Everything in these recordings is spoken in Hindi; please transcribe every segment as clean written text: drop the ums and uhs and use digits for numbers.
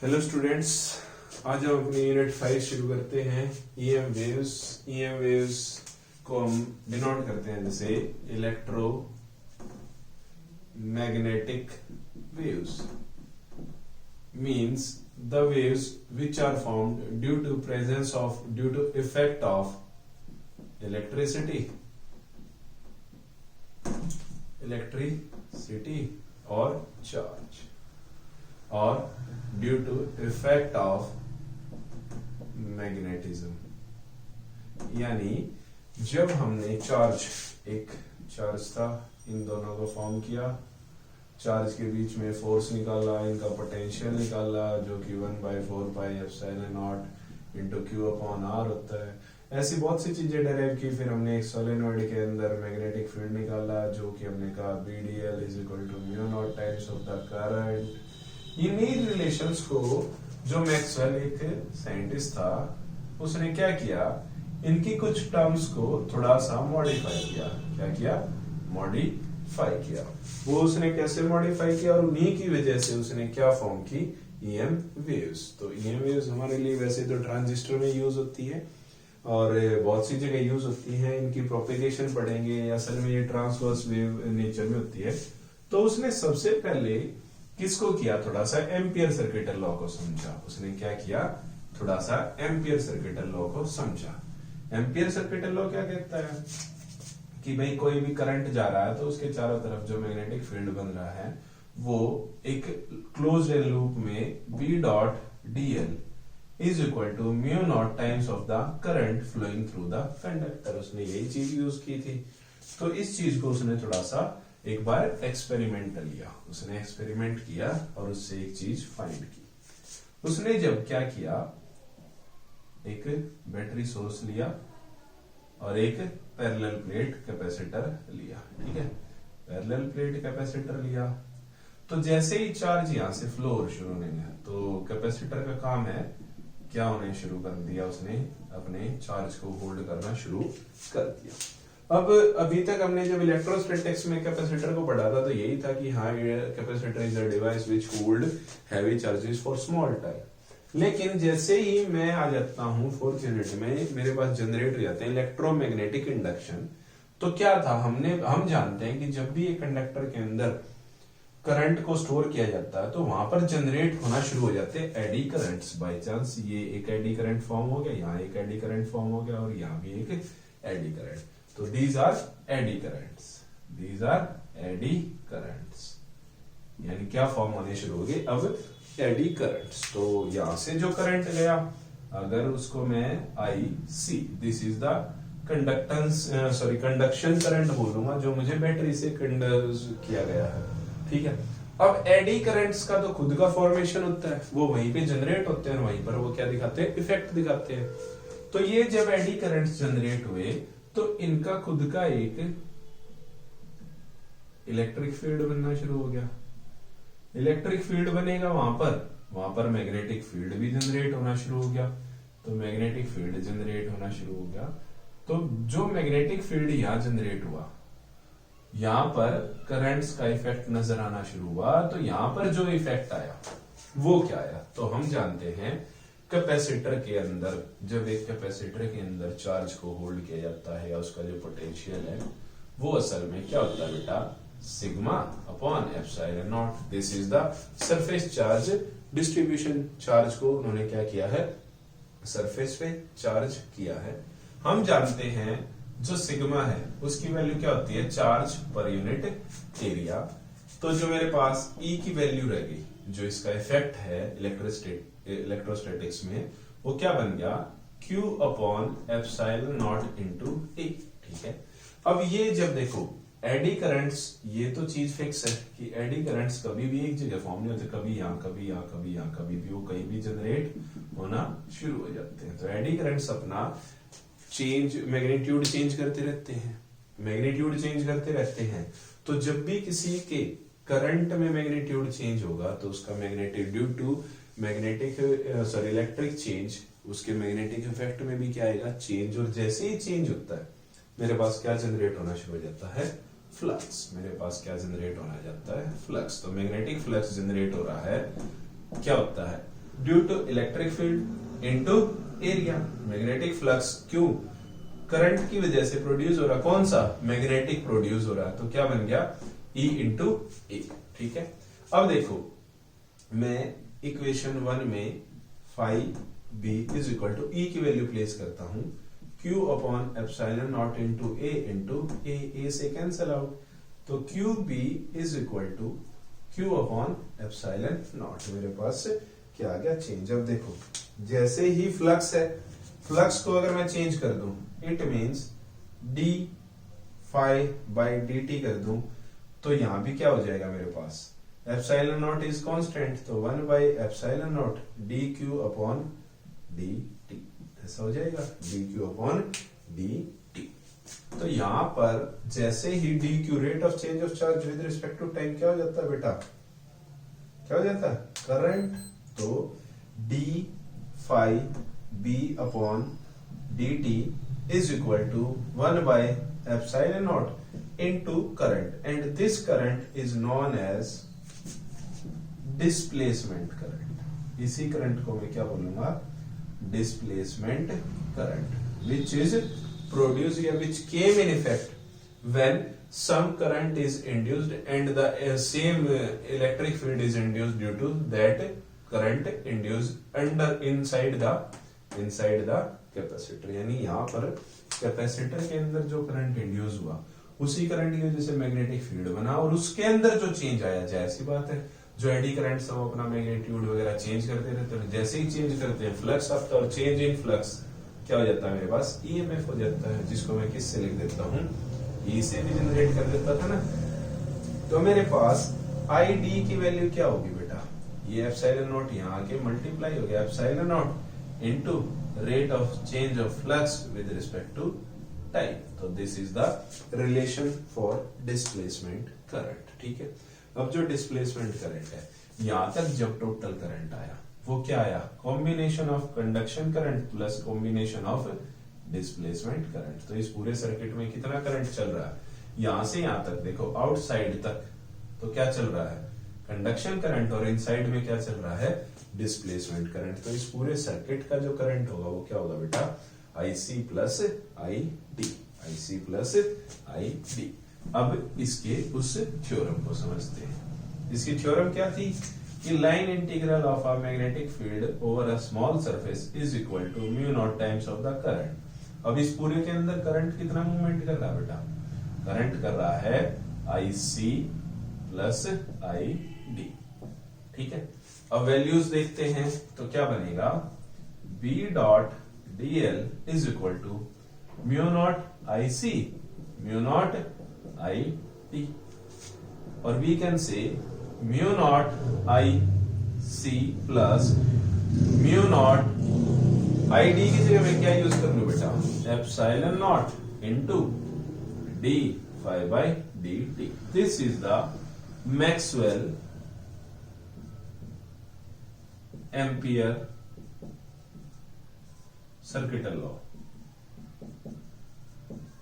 हेलो स्टूडेंट्स, आज हम अपनी यूनिट 5 शुरू करते हैं। ईएम वेव्स को हम डिनोट करते हैं जैसे electro magnetic waves means the waves which are formed due to effect of electricity और चार्ज और due to effect of magnetism. यानी जब हमने एक चार्ज था, इन दोनों को फॉर्म किया, चार्ज के बीच में फोर्स निकाला, इनका पोटेंशियल निकाला जो कि 1/4 pi epsilon not into q upon r होता है। ऐसी बहुत सी चीजें डेराइव की। फिर हमने एक सोलेनोइड के अंदर मैग्नेटिक फील्ड निकाला जो कि हमने कहा BDL is equal to mu not times of the current. इन्हीं रिलेशंस को जो मैक्सवेल एक साइंटिस्ट था उसने क्या किया, इनकी कुछ टर्म्स को थोड़ा सा मॉडिफाई किया। क्या किया? मॉडिफाई किया। वो उसने कैसे मॉडिफाई किया और उन्हीं की वजह से उसने क्या फॉर्म की? EM waves. तो ईएम वेव्स हमारे लिए वैसे तो ट्रांजिस्टर में यूज होती है और बहुत सी जगह यूज होती है। इनकी प्रोपेगेशन पढ़ेंगे। असल में ये ट्रांसवर्स वेव नेचर में होती है। तो उसने सबसे पहले किसको किया? थोड़ा सा एम्पियर सर्किटल लॉ को समझा। उसने क्या किया? थोड़ा सा एम्पियर सर्किटल लॉ को समझा। एम्पियर सर्किटल लॉ क्या कहता है कि भाई कोई भी करंट जा रहा है तो उसके चारों तरफ जो मैग्नेटिक फील्ड बन रहा है वो एक क्लोज्ड लूप में B dot DL is equal to mu not times of the current flowing through the conductor. उसने यही चीज यूज की थी। तो इस चीज को उसने थोड़ा सा एक बार एक्सपेरिमेंट लिया। उसने एक्सपेरिमेंट किया और उससे एक चीज फाइंड की। उसने जब क्या किया, एक बैटरी सोर्स लिया और एक पैरेलल प्लेट कैपेसिटर लिया। ठीक है, पैरेलल प्लेट कैपेसिटर लिया तो जैसे ही चार्ज यहां से फ्लो शुरू होने लगा तो कैपेसिटर का काम है क्या होने शुरू कर दिया, उसने अपने चार्ज को होल्ड करना शुरू कर दिया। अब अभी तक हमने जब इलेक्ट्रोस्टैटिक्स में कैपेसिटर को पढ़ा था तो यही था कि हाँ, capacitor is a device which hold heavy charges for small time. लेकिन जैसे ही मैं आ जाता हूँ 4th यूनिट में, मेरे पास जनरेट हो जाते हैं इलेक्ट्रोमैग्नेटिक इंडक्शन। तो क्या था, हम जानते हैं कि जब भी एक कंडक्टर के अंदर करंट को स्टोर किया जाता है तो वहां पर जनरेट होना शुरू हो जाते हैं एडी करंट्स। बाई चांस ये एक एडी करंट फॉर्म हो गया, यहाँ एक एडी करंट फॉर्म हो गया और यहाँ भी एक एडी करंट। तो these are eddy currents। यानी क्या फॉर्म होने शुरू हो गए अब? Eddy currents. तो यहां से जो करंट गया, अगर उसको मैं IC, this is the conduction current बोलूंगा जो मुझे बैटरी से कंडक्ट किया गया है। ठीक है, अब एडी करंट्स का तो खुद का फॉर्मेशन होता है, वो वहीं पे जनरेट होते हैं, वहीं पर वो क्या दिखाते हैं? इफेक्ट दिखाते हैं। तो ये जब एडी करंट्स जनरेट हुए तो इनका खुद का एक इलेक्ट्रिक फील्ड बनना शुरू हो गया। इलेक्ट्रिक फील्ड बनेगा, वहां पर मैग्नेटिक फील्ड भी जनरेट होना शुरू हो गया। तो मैग्नेटिक फील्ड जनरेट होना शुरू हो गया तो जो मैग्नेटिक फील्ड यहां जनरेट हुआ, यहां पर करंट्स का इफेक्ट नजर आना शुरू हुआ। तो यहां पर जो इफेक्ट आया वो क्या आया? तो हम जानते हैं कैपेसिटर के अंदर, जब एक कैपेसिटर के अंदर चार्ज को होल्ड किया जाता है या उसका जो पोटेंशियल है वो असल में क्या होता है बेटा? Sigma upon epsilon not. This is the surface charge distribution. Charge को उन्होंने क्या किया है? सरफेस पे चार्ज किया है। हम जानते हैं जो सिग्मा है उसकी वैल्यू क्या होती है? Charge per unit area. तो जो मेरे पास E की वैल्यू रह गई, जो इसका इफेक्ट है इलेक्ट्रोस्टैटिक्स में, वो क्या बन गया? Q upon epsilon not into T। ठीक है, अब ये जब देखो एडी करंट्स, ये तो चीज फिक्स है कि एडी करंट्स कभी भी एक जगह फॉर्म नहीं होते, कभी यहाँ कभी यहाँ कभी यहाँ, कभी भी वो कहीं भी जनरेट होना शुरू हो जाते हैं। तो एडी करंट्स अपना मैग्नीट्यूड चेंज करते रहते हैं। तो जब भी किसी के करंट में मैग्नीट्यूड चेंज होगा तो उसका magnetic due to electric change, उसके मैग्नेटिक इफेक्ट में भी क्या आएगा? चेंज। और जैसे ही चेंज होता है मेरे पास क्या जनरेट होना शुरू हो जाता है? फ्लक्स। मेरे पास क्या जनरेट होना जाता है? फ्लक्स। तो मैग्नेटिक फ्लक्स जनरेट हो रहा है, क्या होता है? Due to electric field into area. Magnetic flux क्यों? करंट की वजह से प्रोड्यूस हो रहा, कौन सा? मैग्नेटिक प्रोड्यूस हो रहा, तो क्या बन गया? E into a. ठीक है, अब देखो मैं इक्वेशन 1 में phi B is equal to E की वैल्यू प्लेस करता हूं, Q upon epsilon not into a से कैंसल आउट, तो Q B is equal to Q upon epsilon naught. मेरे पास क्या आ गया? चेंज। अब देखो जैसे ही फ्लक्स है, फ्लक्स को अगर मैं चेंज कर दूं, it means D phi by D T कर दूं, तो यहां भी क्या हो जाएगा मेरे पास? एप्सिलॉन नॉट इज कांस्टेंट, तो 1 by epsilon naught D Q upon D T, ऐसा हो जाएगा, D Q upon D T. तो यहां पर जैसे ही D Q rate of change of charge with respect to time क्या हो जाता है बेटा? क्या हो जाता है? करंट। तो D phi B upon D T is equal to 1 by epsilon not into current, and this current is known as displacement current. इसी करंट को मैं क्या बोलूंगा? Displacement current, which is produced या which came in effect when some current is induced and the same electric field is induced due to that current induced under inside the capacitor। यानी यहाँ पर कैपेसिटर के अंदर जो करंट इंड्यूस हुआ, उसी करंट की वजह से मैग्नेटिक फील्ड बना, और उसके अंदर जो चेंज आया, जैसी बात है जो एडी करंट सब अपना मैग्नेट्यूड वगैरह चेंज करते रहते हैं, जैसे ही चेंज करते हैं फ्लक्स आता है, और चेंज इन फ्लक्स क्या हो जाता है मेरे पास? ईएमएफ हो जाता है, जिसको मैं किससे लिख देता हूँ? ई से भी जनरेट कर देता था ना। तो मेरे पास आई डी की वैल्यू क्या होगी बेटा? ये एप्सिलॉन नॉट यहाँ आके मल्टीप्लाई हो गया, epsilon not into rate of change of flux with respect to time. तो this is the relation for displacement current. ठीक है, अब जो डिस्प्लेसमेंट करंट है, यहां तक जब टोटल करंट आया, वो क्या आया? Combination of conduction current plus combination of displacement current. तो इस पूरे सर्किट में कितना करंट चल रहा है? यहां से यहां तक देखो, आउटसाइड तक तो क्या चल रहा है? कंडक्शन करंट, और इनसाइड में क्या चल रहा है? Displacement current. तो इस पूरे सर्किट का जो करंट होगा वो क्या होगा बेटा? IC plus I D, IC plus I D. अब इसके उस थ्योरम को समझते हैं। इसकी थ्योरम क्या थी? कि line integral of a magnetic field over a small surface is equal to mu not times of the current. अब इस पूरे के अंदर करंट कितना मूवमेंट कर रहा है बेटा? करंट कर रहा है IC प्लस आई डी। ठीक है, अब वैल्यूज देखते हैं तो क्या बनेगा? B dot DL is equal to mu naught IC mu not I D, और we can say mu naught IC plus mu not I D की जगह मैं क्या यूज कर लू बेटा? Epsilon not into D phi by D T. This is the Maxwell Ampere circuital law.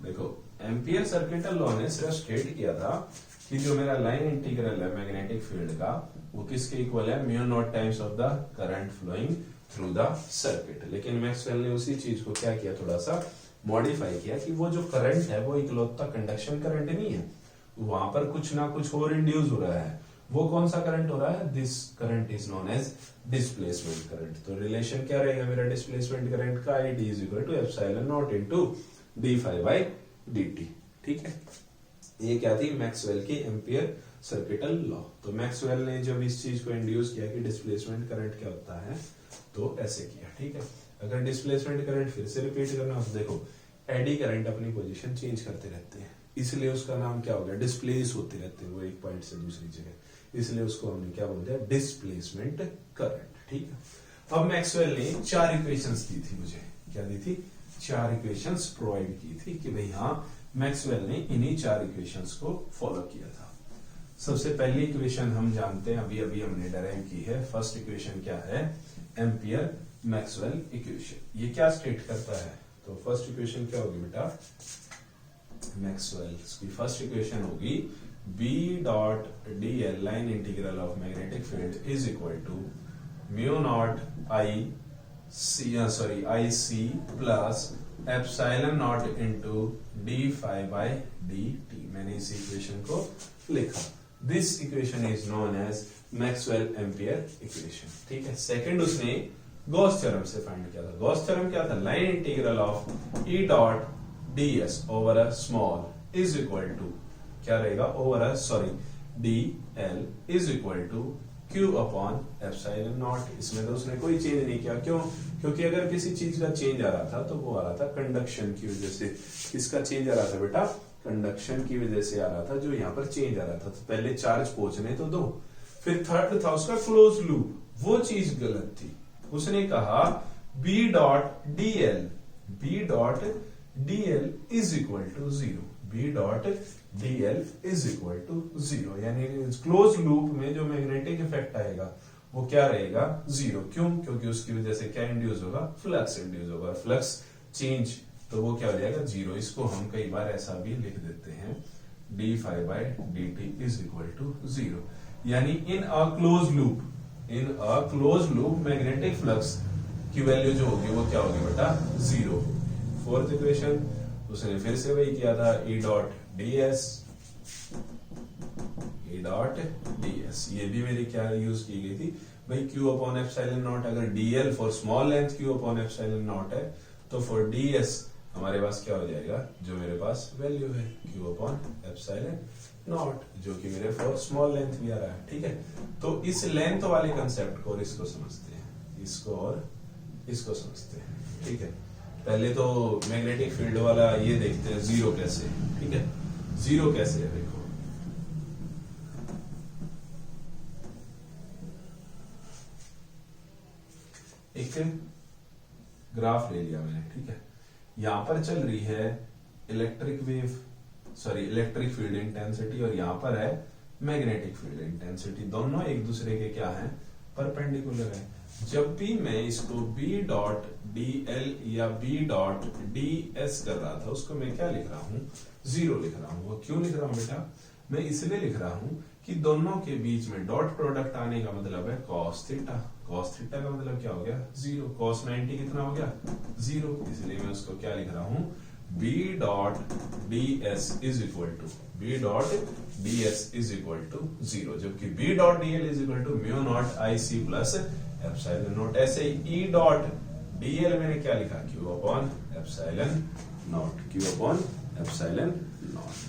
देखो एम्पियर सर्किटल लॉ ने सिर्फ स्टेट किया था कि जो मेरा लाइन इंटीग्रल है मैग्नेटिक फील्ड का, वो किसके इक्वल है? Mu not times of the current flowing through the circuit. लेकिन मैक्सवेल ने उसी चीज को क्या किया? थोड़ा सा मॉडिफाई किया कि वो जो करंट है वो इकलौता कंडक्शन करंट नहीं है, वहां पर कुछ ना कुछ और इंड्यूस हो रहा है। वो कौन सा करंट हो रहा है? This current is known as displacement current. तो रिलेशन क्या रहेगा मेरा डिस्प्लेसमेंट करंट का? I D is equal to epsilon not into D phi by D t. ठीक है, ये क्या थी? मैक्सवेल की एम्पियर सर्किटल लॉ। तो मैक्सवेल ने जब इस चीज को इंड्यूस किया कि डिस्प्लेसमेंट करंट क्या होता है, तो ऐसे किया। ठीक है, अगर डिस्प्लेसमेंट करंट फिर से रिपीट करना हो तो देखो एडी करंट अपनी पोजीशन चेंज करते रहते हैं, इसलिए उसका नाम क्या हो गया? डिस्प्लेस होते रहते हैं वो एक पॉइंट से दूसरी जगह, इसलिए उसको हमने क्या बोल दिया? Displacement current. ठीक है, अब मैक्सवेल ने 4 इक्वेशंस दी थी मुझे। क्या दी थी? 4 इक्वेशंस प्रोवाइड की थी कि भाई हाँ, मैक्सवेल ने इन्हीं 4 इक्वेशंस को फॉलो किया था। सबसे पहली इक्वेशन हम जानते हैं, अभी अभी हमने डेराइव की है। फर्स्ट इक्वेशन क्या है? Ampere Maxwell equation. ये क्या स्टेट करता है? तो फर्स्ट इक्वेशन क्या होगी बेटा? मैक्सवेल की फर्स्ट इक्वेशन होगी B dot DL line integral of magnetic field is equal to mu not I C plus epsilon not into d phi by D t. मैंने इस इक्वेशन को लिखा। This equation is known as Maxwell Ampere equation. ठीक है। सेकंड उसने गॉस थ्योरम से फाइंड किया था। गॉस थ्योरम क्या था? Line integral of E dot D s over a small is equal to क्या रहेगा? Over a d L is equal to Q upon epsilon not. इसमें तो उसने कोई चेंज नहीं किया। क्यों? क्योंकि अगर किसी चीज का चेंज आ रहा था तो वो आ रहा था कंडक्शन की वजह से। किसका चेंज आ रहा था बेटा? कंडक्शन की वजह से आ रहा था, जो यहाँ पर चेंज आ रहा था। तो पहले चार्ज पहुंचने तो दो। फिर थर्ड था उसका क्लोज लूप, वो चीज गलत थी। उसने कहा B dot D L is equal to zero. B dot D L is equal to zero, यानी क्लोज लूप में जो मैग्नेटिक इफेक्ट आएगा वो क्या रहेगा? जीरो। क्यों? क्योंकि उसकी वजह से क्या इंड्यूस होगा? फ्लक्स इंड्यूस होगा। फ्लक्स चेंज, तो वो क्या हो जाएगा? जीरो। इसको हम कई बार ऐसा भी लिख देते हैं D phi by D T is equal to zero. यानी in a close loop magnetic flux की वैल्यू जो होगी वो क्या होगी बेटा? जीरो। फोर्थ इक्वेशन उसने फिर से वही किया था, ई डॉट डी एस। ये भी मेरी क्या यूज की गई थी भाई? Q upon epsilon not. अगर dl for small length Q upon epsilon not है तो फॉर ds हमारे पास क्या हो जाएगा? जो मेरे पास वैल्यू है Q अपॉन एप्सिलॉन नॉट, जो कि मेरे फॉर स्मॉल लेंथ भी आ रहा है। ठीक है। तो इस लेंथ वाले कंसेप्ट को और इसको समझते हैं, इसको और इसको समझते हैं। ठीक है। पहले तो मैग्नेटिक फील्ड वाला ये देखते हैं जीरो कैसे है। ठीक है। जीरो कैसे है देखो। एक ग्राफ ले लिया मैंने। ठीक है। यहां पर चल रही है इलेक्ट्रिक फील्ड इंटेंसिटी और यहां पर है मैग्नेटिक फील्ड इंटेंसिटी। दोनों एक दूसरे के क्या है? परपेंडिकुलर है। जब भी मैं इसको B डॉट डी एल या B डॉट डी एस कर रहा था, उसको मैं क्या लिख रहा हूं? जीरो लिख रहा हूं। वो क्यों लिख रहा हूं बेटा? मैं इसलिए लिख रहा हूं कि दोनों के बीच में डॉट प्रोडक्ट आने का मतलब है कॉस थीटा। कॉस थीटा का मतलब क्या हो गया? जीरो। कॉस 90 कितना हो गया? जीरो। इसलिए मैं उसको क्या लिख रहा हूं? B dot D S is equal to zero. जबकि B dot D L is equal to mu not I C plus epsilon naught. ऐसे ही E डॉट डी एल मैंने क्या लिखा? Q upon epsilon naught.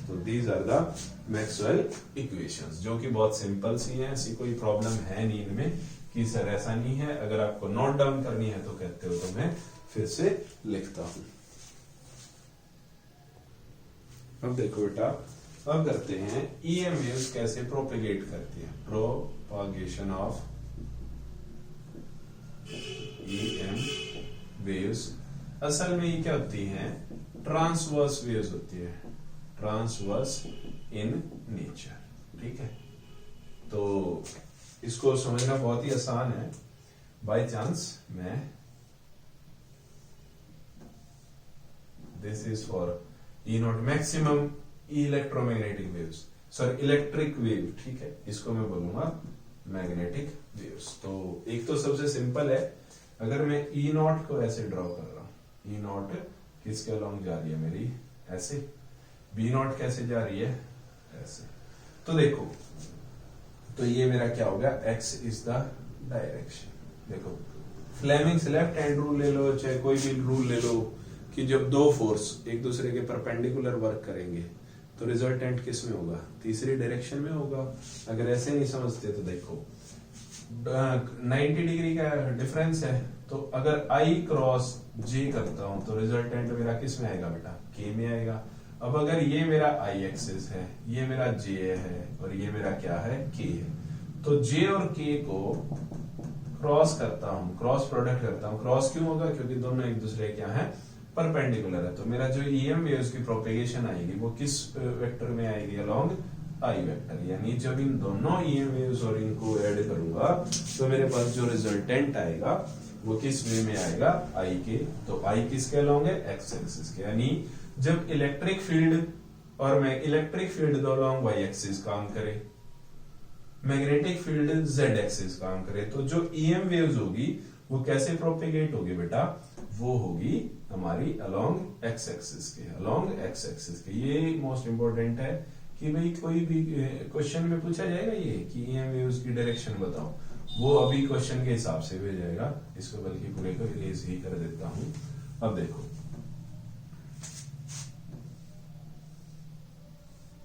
तो these are the Maxwell equations, जो कि बहुत सिंपल सी हैं। ऐसी कोई प्रॉब्लम है नहीं इनमें कि सर ऐसा नहीं है। अगर आपको नोट डाउन करनी है तो कहते हो तो मैं फिर से लिखता हूं। अब देखो बेटा, अब करते हैं EM वेव्स कैसे प्रोपेगेट करती है। Propagation of EM waves. असल में ये क्या होती हैं? ट्रांसवर्स वेव्स होती है, ट्रांसवर्स इन नेचर। ठीक है। तो इसको समझना बहुत ही आसान है। बाय चांस मैं this is for E not maximum electromagnetic waves, sorry electric wave. ठीक है। इसको मैं बोलूंगा मैग्नेटिक वेव्स। तो एक तो सबसे सिंपल है, अगर मैं E नॉट को ऐसे ड्रॉ कर रहा हूं, E नॉट किसके अलोंग जा रही है मेरी? ऐसे। B नॉट कैसे जा रही है? ऐसे। तो देखो, तो ये मेरा क्या हो गया? X is the direction. देखो, फ्लेमिंग्स लेफ्ट हैंड रूल ले लो, चाहे कोई भी रूल ले लो, कि जब दो फोर्स एक दूसरे के परपेंडिकुलर वर्क करेंगे तो रिजल्टेंट किस में होगा? तीसरी डायरेक्शन में होगा। अगर ऐसे नहीं समझते तो देखो, 90 डिग्री का डिफरेंस है, तो अगर I क्रॉस J करता हूं तो रिजल्टेंट मेरा किस में आएगा बेटा? K में आएगा। अब अगर ये मेरा I एक्सिस है, ये मेरा J है और ये मेरा क्या है? K है, तो J और K को क्रॉस करता हूं, क्रॉस प्रोडक्ट करता हूं। क्रॉस क्यों होगा? क्योंकि दोनों एक दूसरे क्या है? परपेंडिकुलर है। तो मेरा जो EM वेव्स की प्रोपेगेशन आएगी वो किस वेक्टर में आएगी? Along I vector. यानी जब इन दोनों EM वेव्स और इनको ऐड करूंगा तो मेरे पास जो रिजल्टेंट आएगा वो किस वे में आएगा? I के। तो I किसके अलोंग है? X एक्सिस के। यानी जब इलेक्ट्रिक फील्ड और मैं इलेक्ट्रिक फील्ड दो अलोंग Y एक्सिस काम करे मैग्नेटिक फील्ड जेड एक्सिस काम करे, तो जो ईएम वेव्स होगी वो कैसे प्रोपेगेट होगी बेटा, वो होगी हमारी अलोंग एक्स एक्सिस के, अलोंग एक्स एक्सिस के। ये मोस्ट इंपॉर्टेंट है कि भाई कोई भी क्वेश्चन में पूछा जाएगा ये कि ईएम वेव्स की डायरेक्शन बताओ, वो अभी क्वेश्चन के हिसाब से भी जाएगा। इसको बल्कि पूरे को इरेज ही कर देता हूं। अब देखो,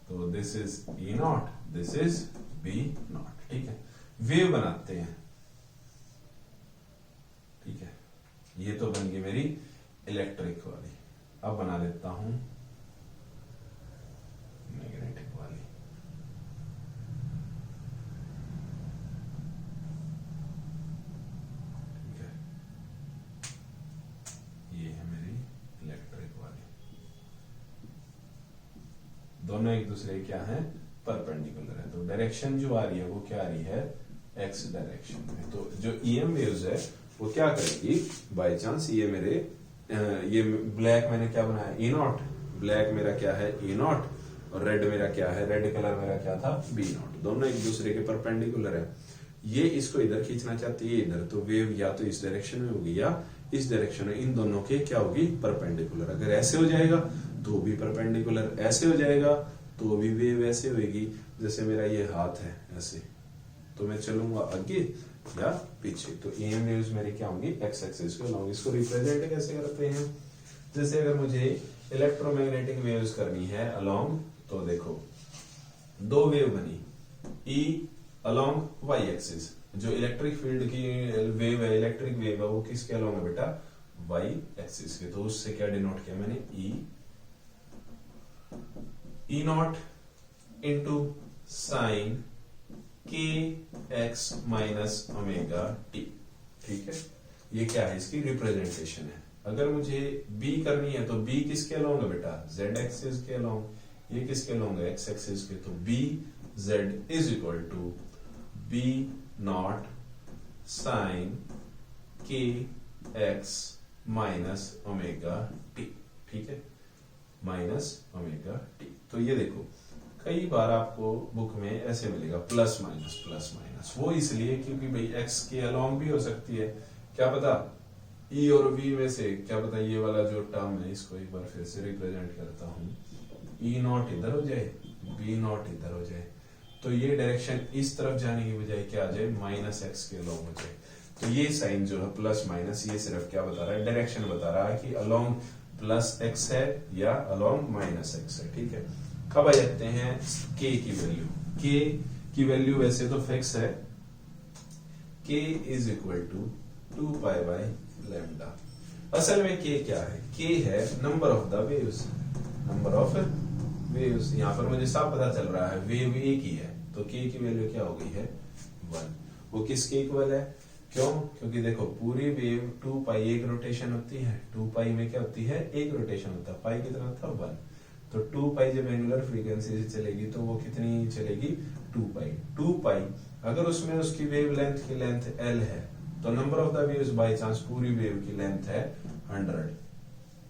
तो this is E not, this is B not, ठीक है। वेव बनाते हैं, ठीक है, ये तो बन गई मेरी इलेक्ट्रिक वाली। अब बना लेता हूं मैग्नेटिक वाली। ठीक है, ये है मेरी इलेक्ट्रिक वाली। दोनों एक दूसरे क्या है, परपेंडिकुलर है, तो डायरेक्शन जो आ रही है वो क्या आ रही है, एक्स डायरेक्शन में। तो जो ईएम वेव्स है वो क्या करेगी, बाय चांस ये मेरे ये ब्लैक मैंने क्या बनाया, ई नॉट, ब्लैक मेरा क्या है ई नॉट, और रेड मेरा क्या है, रेड कलर मेरा क्या था, बी नॉट। दोनों एक दूसरे के परपेंडिकुलर है। ये इसको इधर खींचना चाहती है इधर, तो वेव या तो इस डायरेक्शन में होगी या इस डायरेक्शन में, इन दोनों के क्या होगी, परपेंडिकुलर। अगर ऐसे हो जाएगा तो भी परपेंडिकुलर, ऐसे हो जाएगा तो भी वेव ऐसे होगी। जैसे मेरा ये हाथ है ऐसे, तो मैं चलूंगा आगे या पीछे, तो ईएम वेव्स मेरी क्या होंगी, एक्स एक्सिस के अलॉन्ग। इसको रिप्रेजेंट कैसे करते हैं, जैसे अगर मुझे इलेक्ट्रोमैग्नेटिक वेव्स करनी है अलॉन्ग, तो देखो दो वेव बनी, ई अलॉन्ग वाई एक्सिस, जो इलेक्ट्रिक फील्ड की वेव है, इलेक्ट्रिक वेव है, वो किसके अलॉन्ग है बेटा, वाई एक्सिस के। तो उससे क्या डिनोट किया मैंने, ई not into sine k x minus omega t, ठीक है। ये क्या है, इसकी रिप्रेजेंटेशन है। अगर मुझे बी करनी है तो बी किसके अलॉन्ग है बेटा, जेड एक्सिस के अलॉन्ग। ये किसके अलॉन्ग है, एक्स एक्सिस के। तो B z is equal to B not sine k x minus omega t, ठीक है, माइनस ओमेगा टी। तो ये देखो कई बार आपको बुक में ऐसे मिलेगा प्लस माइनस, वो इसलिए क्योंकि भाई एक्स के अलॉन्ग भी हो सकती है, क्या पता ई और वी में से, क्या पता ये वाला जो टर्म है, इसको एक बार फिर से रिप्रेजेंट करता हूं, ई नॉट इधर हो जाए, बी नॉट इधर हो जाए, तो ये डायरेक्शन इस तरफ जाने की बजाय क्या आ जाए, माइनस एक्स के अलॉन्ग हो जाए। तो ये साइन जो है प्लस माइनस, ये सिर्फ क्या बता रहा है, डायरेक्शन बता रहा है कि अलॉन्ग प्लस एक्स है या अलॉन्ग माइनस एक्स है, ठीक है। अब आ जाते हैं k की वैल्यू। k की वैल्यू वैसे तो फिक्स है, k is equal to 2 pi by lambda. असल में k क्या है, k है number of the waves, number of waves. यहां पर मुझे साफ पता चल रहा है वेव एक ही है, तो k की वैल्यू क्या हो गई है, 1। वो किसके इक्वल है, क्यों, क्योंकि देखो पूरी वेव 2 पाई एक रोटेशन होती है, 2 पाई में क्या होती है, एक रोटेशन होता है, पाई कितना था 1। तो 2 पाई जब एंगुलर फ्रीक्वेंसी से चलेगी तो वो कितनी चलेगी, 2 पाई। 2 पाई अगर उसमें उसकी वेव लेंथ की लेंथ l है, तो number of the waves by chance पूरी वेव की लेंथ है 100,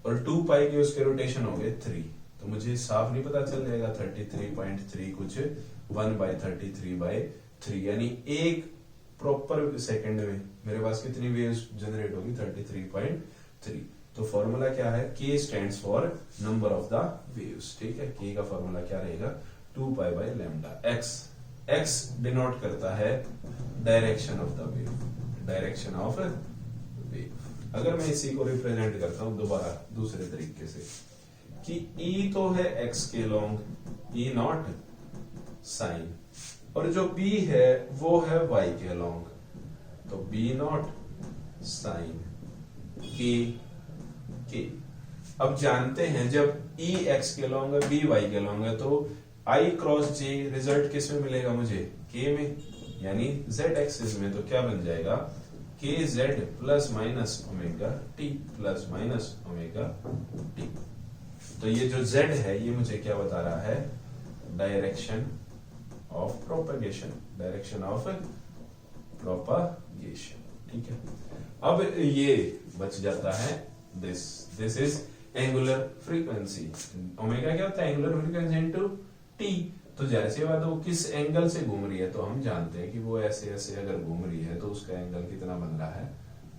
और 2 पाई के उसके रोटेशन हो गए 3, तो मुझे साफ नहीं पता चल जाएगा 33.3 कुछ 1/33/3, यानी एक प्रॉपर सेकंड में मेरे पास कितनी वेव्स जनरेट होगी, 33.3। तो फॉर्मूला क्या है, k stands for number of the waves, ठीक है। k का फॉर्मूला क्या रहेगा, 2 pi by lambda. x denote करता है direction of the wave, direction of wave. अगर मैं इसी को रिप्रेजेंट करता हूं दोबारा दूसरे तरीके से, कि e तो है x के लॉन्ग, e नॉट साइन, और जो b है वो है y के लॉन्ग, तो b नॉट साइन k। अब जानते हैं जब e x के लॉन्ग है, b y के लॉन्ग है, तो I क्रॉस j रिजल्ट किस में मिलेगा मुझे, k में, यानी z एक्सिस में। तो क्या बन जाएगा, k z plus minus omega t, plus minus omega t। तो ये जो z है ये मुझे क्या बता रहा है, direction of propagation, direction of propagation, ठीक है। अब ये बच जाता है this is angular frequency. Omega क्या होता है, एंगुलर फ्रीक्वेंसी इनटू टी। तो जैसे बात वो किस एंगल से घूम रही है, तो हम जानते हैं कि वो ऐसे ऐसे अगर घूम रही है तो उसका एंगल कितना बन रहा है,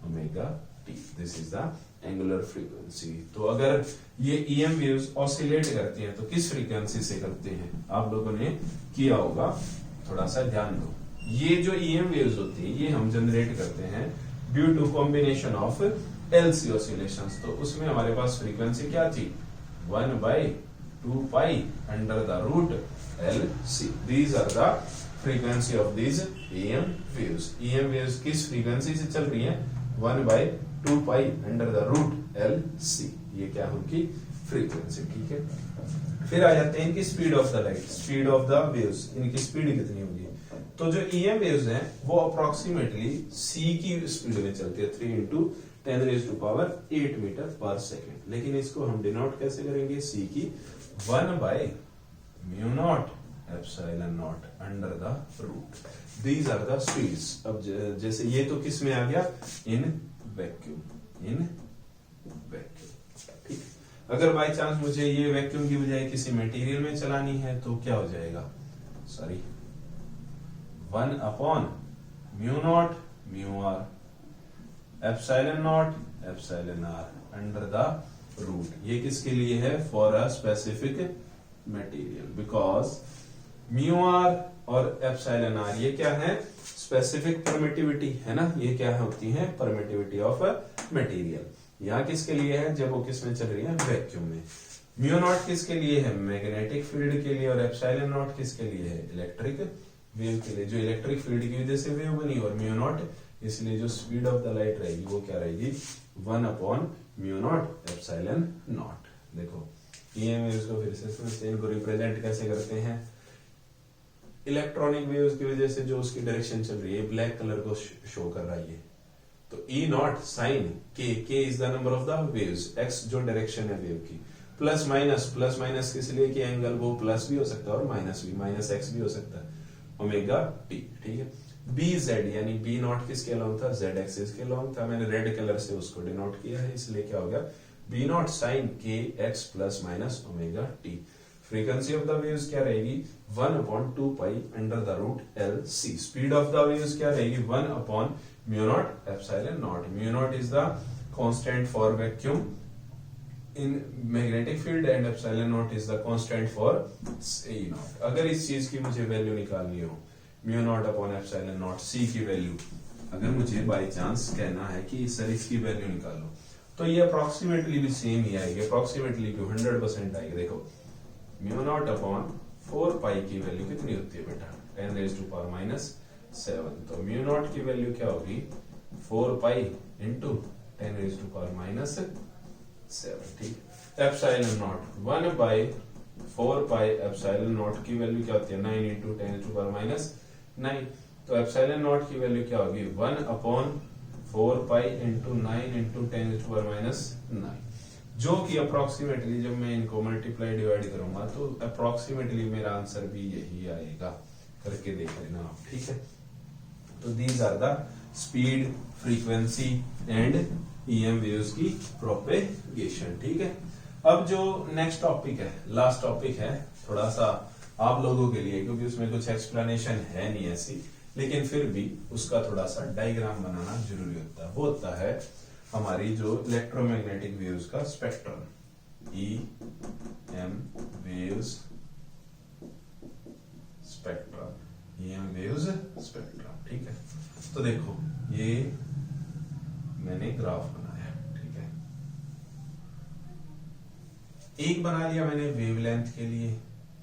omega T. This is the angular frequency. तो अगर ये ईएम वेव्स ऑसिलेट करती हैं तो किस फ्रीक्वेंसी से करते हैं, आप लोगों ने किया होगा, थोड़ा सा ध्यान दो। ये जो ईएम वेव्स होती है ये हम जनरेट करते हैं due to combination of LC oscillations. तो उसमें हमारे पास फ्रीक्वेंसी क्या थी, 1/2 pi under the root LC। These are the frequency of these EM waves. EM waves किस फ्रीक्वेंसी से चल रही हैं, 1/2 pi under the root LC। ये क्या होगी, फ्रीक्वेंसी। ठीक है, फिर आ जाते हैं इनकी speed of the light, speed of the waves, इनकी स्पीड कितनी होगी। तो जो EM वेव्स हैं वो अप्रोक्सीमेटली c की स्पीड में चलती है, 3 × 10⁸ मीटर पर सेकेंड। लेकिन इसको हम डिनोट कैसे करेंगे, c की 1/μ0 epsilon naught under the root. These are the speeds. अब जैसे ये तो किस में आ गया, इन वैक्यूम, इन वैक्यूम। ठीक, अगर बाय चांस मुझे ये वैक्यूम की बजाय किसी मटेरियल में चलानी है तो क्या हो जाएगा, sorry 1/μ0 μr epsilon naught epsilon r under the root. ये किसके लिए है, for a specific material, because μr और एप्सिलॉन r ये क्या है, स्पेसिफिक परमिटिविटी है ना, ये क्या होती है, परमिटिविटी ऑफ मटेरियल। यहाँ किसके लिए है, जब वो किस में चल रही है, वैक्यूम में। μ0 किसके लिए है, मैग्नेटिक फील्ड के लिए, और एप्सिलॉन नॉट किसके लिए है, इलेक्ट्रिक वेव के लिए, जो इलेक्ट्रिक फील्ड की वजह से वेव बनी, और μ0 इसलिए जो स्पीड ऑफ द लाइट रहेगी वो क्या रहेगी, 1/μ0 एप्सिलॉन नॉट। देखो EM वेव्स को फिर से समझते हैं, इनको रिप्रेजेंट कैसे करते हैं, इलेक्ट्रॉनिक वेव्स की वजह से जो उसकी डायरेक्शन चल रही है ब्लैक कलर को शो कर रहा है, तो E0 sine k is the number of the waves, x जो डायरेक्शन है वेव की, प्लस माइनस किस लिए कि एंगल वो प्लस भी हो सकता है और माइनस भी, -x भी हो सकता है, ओमेगा टी। ठीक है, BZ यानी B0 किसके अलोंग था, Z एक्सिस के अलोंग था, मैंने रेड कलर से उसको डिनोट किया है, इसलिए क्या हो गया, B0 sine k x plus minus omega T. Frequency of the waves क्या रहेगी, 1/2 pi under the root LC। Speed of the waves क्या रहेगी, 1/μ0 epsilon naught. μ0 is the constant for vacuum in magnetic field and epsilon naught is the constant for E0। अगर इस चीज की मुझे वैल्यू निकालनी हो, μ0 एप्सिलॉन नॉट c की वैल्यू, अगर मुझे बाय चांस कहना है कि सर इसकी वैल्यू निकालो, तो ये अप्रोक्सीमेटली भी सेम ही आएगी, अप्रोक्सीमेटली भी 100% आएगी। देखो μ0/4 पाई की वैल्यू कितनी होती है बेटा, 10⁻⁻7। तो μ0 की वैल्यू क्या होगी, 4 पाई इंटू 10⁻⁻7। ठीक, epsilon not 1/4 pi epsilon not की वैल्यू क्या होती है, 9 इंटू 10⁻⁹। तो एप्सिलॉन नॉट की वैल्यू क्या होगी, 1/4 पाई इंटू 9 इंटू 10⁻⁹, जो कि अप्रोक्सीमेटली जब मैं इनको मल्टीप्लाई डिवाइड करूंगा तो अप्रोक्सीमेटली मेरा आंसर भी यही आएगा, करके देख लेना आप। ठीक है, तो these are the speed, frequency and EM waves की प्रोपेगेशन। ठीक है, अब जो नेक्स्ट टॉपिक है, लास्ट टॉपिक है, थोड़ा सा आप लोगों के लिए, क्योंकि उसमें कुछ एक्सप्लेनेशन है नहीं ऐसी, लेकिन फिर भी उसका थोड़ा सा डायग्राम बनाना जरूरी होता है। वो होता है हमारी जो इलेक्ट्रोमैग्नेटिक वेव्स का spectrum, EM waves spectrum, EM waves spectrum. ठीक है, तो देखो ये मैंने ग्राफ बनाया, ठीक है, एक बना लिया मैंने वेवलेंथ के लिए।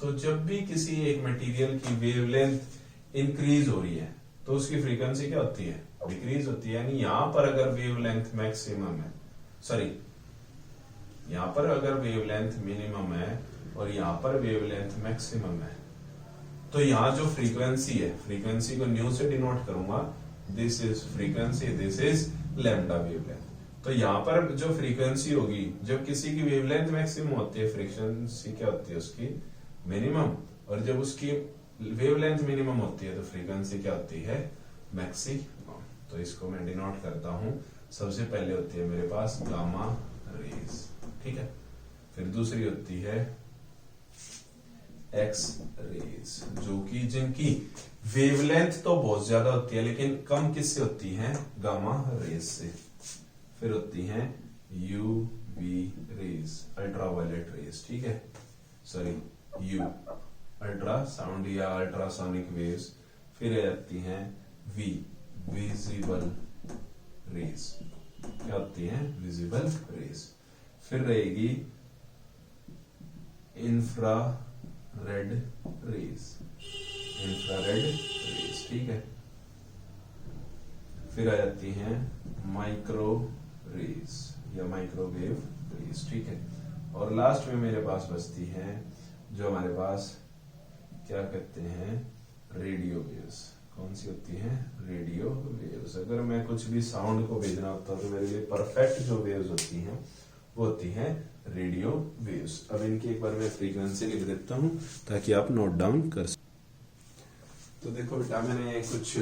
तो जब भी किसी एक मटेरियल की वेवलेंथ इंक्रीज हो रही है तो उसकी फ्रीक्वेंसी क्या होती है, डिक्रीज होती है। यानी यहां पर अगर वेवलेंथ मैक्सिमम है, सॉरी यहां पर अगर वेवलेंथ मिनिमम है और यहां पर वेवलेंथ मैक्सिमम है, तो यहां जो फ्रीक्वेंसी है, फ्रीक्वेंसी को न्यू से डिनोट करूंगा, this is frequency, this is lambda wavelength. तो यहाँ पर जो फ्रीक्वेंसी होगी, जब किसी की वेवलेंथ मैक्सिमम होती है, फ्रीक्वेंसी क्या होती है उसकी, मिनिमम, और जब उसकी वेवलेंथ मिनिमम होती है तो फ्रीक्वेंसी क्या होती है, मैक्सिमम। तो इसको मैं डिनोट करता हूं, सबसे पहले होती है मेरे पास गामा रेज, ठीक है, फिर दूसरी होती है एक्स रेज, जो कि जिनकी वेवलेंथ तो बहुत ज्यादा होती है लेकिन कम किससे होती है, गामा रेज से। फिर होती हैं यूवी रेज, अल्ट्रावायलेट रेज, ठीक है, सॉरी यू अल्ट्रासाउंड या अल्ट्रासोनिक वेव्स। फिर आती हैं वी, विजिबल रेज, क्या होती हैं, विजिबल रेज। फिर रहेगी इंफ्रारेड रेज, इंफ्रारेड रेज, ठीक है। फिर आ जाती हैं माइक्रो रेज या माइक्रोवेव रेज, ठीक है। और लास्ट में मेरे पास बचती है जो हमारे पास क्या कहते हैं, रेडियो वेव्स। कौन सी होती हैं, रेडियो वेव्स। अगर मैं कुछ भी साउंड को भेजना होता है तो मेरे लिए परफेक्ट जो वेव्स होती हैं वो होती हैं रेडियो वेव्स। अब इनकी एक बार मैं फ्रीक्वेंसी लिख देता हूं ताकि आप नोट डाउन कर सकें। तो देखो बेटा, मैंने कुछ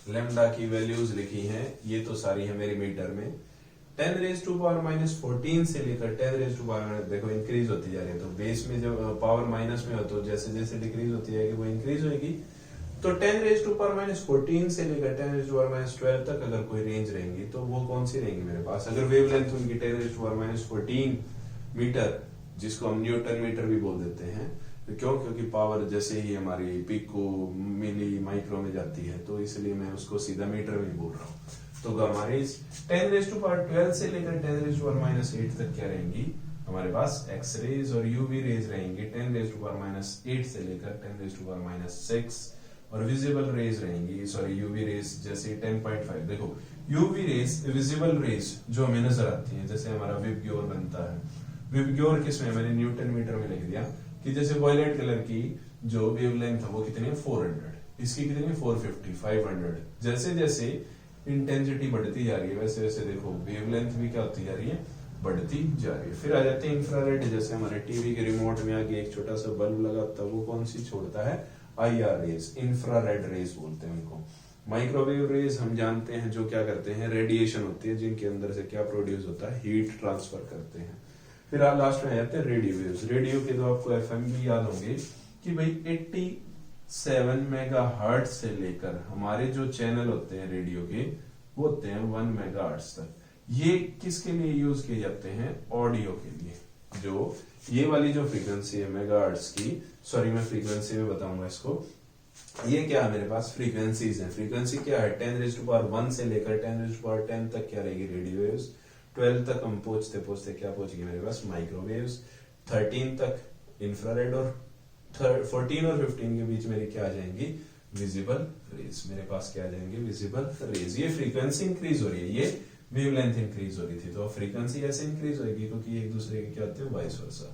लैम्डा की वैल्यूज लिखी हैं, ये तो सारी है मेरी मीटर में। 10⁻⁻14 से लेकर 10⁻⁻, देखो इंक्रीज होती जा रही है, तो बेस में जब पावर माइनस में हो तो जैसे जैसे डिक्रीज होती जाएगी वो इंक्रीज होगी। तो 10⁻⁻14 से लेकर 10⁻⁻12 तक अगर कोई रेंज रहेंगी तो वो कौन सी रहेंगी मेरे पास, अगर वेवलेंथ उनकी 10⁻⁻14 मीटर, जिसको हम न्यूटन मीटर भी बोल देते हैं, तो क्यों, क्योंकि पावर जैसे ही हमारी पिको, मिली, माइक्रो में जाती है तो इसलिए मैं उसको सीधा मीटर में बोल रहा हूँ। तो हमारे 10⁻12 से लेकर 10⁻⁻8 तक क्या रहेंगी हमारे पास, एक्स रेज और यूवी रेज रहेंगी 10⁻⁻8 से लेकर 10⁻⁻6, और विजिबल रेज रहेंगी, सॉरी यूवी रेज जैसे 10.5। देखो यूवी रेज, विजिबल रेज जो हमें नजर आती है, जैसे हमारा विबग्योर बनता है, विबग्योर किसमें, मैंने न्यूटन मीटर में लिख दिया कि जैसे वॉयलेट कलर की जो वेवलेंथ है वो कितनी है, 400, इसकी कितनी है, 450, 500। जैसे जैसे इंटेंसिटी बढ़ती जा रही है वैसे वैसे देखो वेवलेंथ भी क्या होती जा रही है, बढ़ती जा रही है। फिर आ जाते हैं इंफ्रारेड, जैसे हमारे टीवी के रिमोट में आगे एक छोटा सा बल्ब लगा होता है, वो कौन सी छोड़ता है, IR रेज, इंफ्रारेड रेज बोलते हैं उनको। माइक्रोवेव रेज हम जानते हैं जो क्या करते हैं, रेडिएशन होती है जिनके अंदर से क्या प्रोड्यूस होता है, हीट ट्रांसफर करते हैं। फिर लास्ट में आ जाते हैं रेडियो वेव्स। रेडियो के तो आपको FM भी याद होंगे कि भाई 87 मेगाहर्ट्ज से लेकर हमारे जो चैनल होते हैं रेडियो के वो होते हैं 1 मेगाहर्ट्ज तक। ये किसके लिए यूज किए जाते हैं, ऑडियो के लिए। जो ये वाली जो फ्रीक्वेंसी है मेगाहर्ट्ज की, सॉरी मैं फ्रीक्वेंसी में बताऊंगा इसको, ये क्या है मेरे पास, फ्रीक्वेंसीज है। फ्रीक्वेंसी क्या है, 10⁻1 से लेकर 10⁻10 तक क्या रहेगी, रेडियो वेव्स। 12 तक हम पहुंचते पहुंचते क्या पहुंच गए मेरे पास, माइक्रोवेव्स। 13 तक इंफ्रारेड, और 14 और 15 के बीच मेरी क्या आ जाएंगी, विजिबल रेज। मेरे पास क्या आ जाएंगे, विजिबल रेज। ये फ्रीक्वेंसी इंक्रीज हो रही है, ये वेवलेंथ इंक्रीज हो रही थी, तो फ्रीक्वेंसी ऐसे इंक्रीज होगी क्योंकि एक दूसरे के क्या होते हैं, वाइस वर्सा।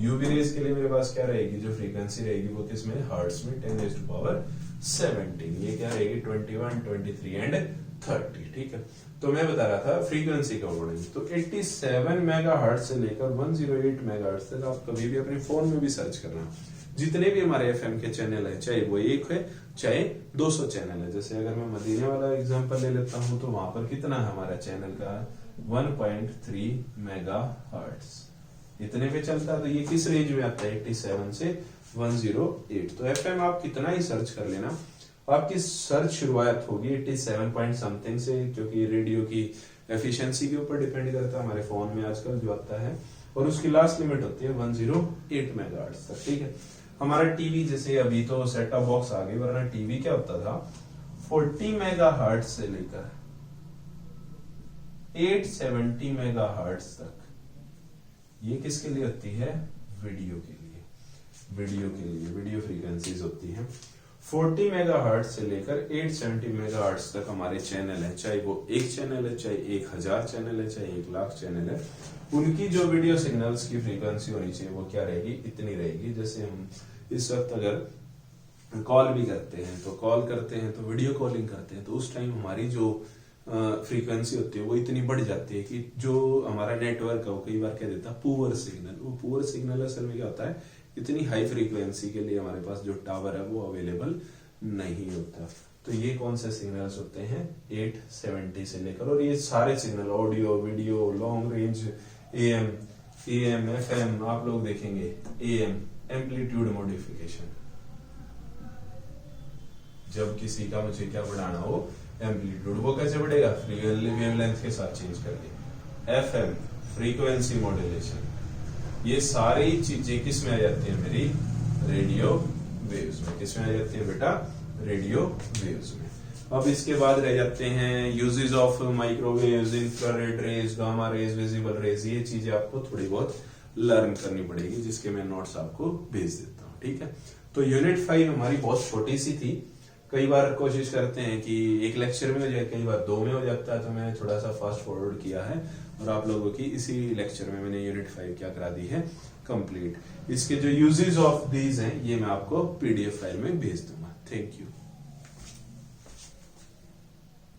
यूवी रेज के लिए मेरे पास क्या रहेगी, जो फ्रीक्वेंसी रहेगी वो किस में, हर्ट्ज में, 10⁻17। ये क्या रहेगी, 21, 23 एंड 30, ठीक है। तो मैं बता रहा था फ्रीक्वेंसी का अकॉर्डिंग, तो 87 मेगाहर्ट्ज से लेकर 108 मेगाहर्ट्ज तक आप कभी भी अपने फोन में भी सर्च करना, जितने भी हमारे FM के चैनल है, चाहे वो एक है चाहे 200 चैनल है। जैसे अगर मैं मदीने वाला एग्जांपल ले लेता हूं तो वहां पर कितना है हमारा चैनल का, 1.3 मेगाहर्ट्ज, इतने पे चलता है। तो ये किस रेंज में आता है, 87 से 108। तो FM आप कितना ही सर्च कर लेना, आपकी सर्च शुरुआत होगी 87 पॉइंट समथिंग से, क्योंकि रेडियो की एफिशिएंसी के ऊपर डिपेंड करता है हमारे फोन में आजकल जो आता है, और उसकी लास्ट लिमिट होती है 108 मेगाहर्ट्ज तक, ठीक है। हमारा टीवी, जैसे अभी तो सेट टॉप बॉक्स आ गए, वरना टीवी क्या होता था, 40 मेगाहर्ट्ज से लेकर 870 मेगाहर्ट्ज तक। ये किसके लिए होती है, वीडियो के लिए, वीडियो फ्रीक्वेंसीज होती हैं। 40 मेगाहर्ट्ज से लेकर 870 मेगाहर्ट्ज तक हमारे चैनल है, चाहे वो एक चैनल है, चाहे 1000 चैनल है, चाहे 1,00,000 चैनल है, उनकी जो वीडियो सिग्नल्स की फ्रीक्वेंसी होनी चाहिए वो क्या रहेगी, इतनी रहेगी। जैसे हम इस वक्त अगर कॉल भी करते हैं तो वीडियो कॉलिंग करते हैं, तो उस टाइम हमारी जो फ्रीक्वेंसी होती है वो इतनी बढ़ जाती है कि जो हमारा नेटवर्क है वो कई बार कह देता है पुअर सिग्नल। वो पुअर सिग्नल असल में क्या होता है, इतनी हाई फ्रीक्वेंसी के लिए हमारे पास जो टावर है वो अवेलेबल नहीं होता। तो ये कौन से सिग्नल्स होते हैं, 870 से लेकर, और ये सारे signal audio, video, long range, AM, FM, आप लोग देखेंगे AM, एम्पलीट्यूड मॉडिफिकेशन, जब किसी का मुझे क्या बढ़ाना हो एम्पलीट्यूड, वो कैसे बढ़ेगा, वेवलेंथ के साथ चेंज कर लिया। एफएम फ्रीक्वेंसी मॉड्यूलेशन, ये सारी चीजें किस में आ जाती है मेरी, रेडियो वेव्स में। किस में आ जाती है बेटा, रेडियो वेव्स में। अब इसके बाद रह जाते हैं uses of microwaves, infrared rays, gamma rays, visible raise. ये चीजें आपको थोड़ी बहुत लर्न करनी पड़ेगी, जिसके मैं नोट्स आपको भेज देता हूँ, ठीक है। तो यूनिट 5 हमारी बहुत छोटी सी थी, कई बार कोशिश करते हैं कि एक लेक्चर में हो जाए, कई बार 2 में हो जाता है, तो मैंने थोड़ा सा फास्ट फॉरवर्ड किया है और आप लोगों की इसी लेक्चर में मैंने यूनिट 5 क्या करा दी है, कंप्लीट। इसके जो यूजेस ऑफ दीज हैं ये मैं आपको पीडीएफ फाइल में भेज दूंगा। Thank you.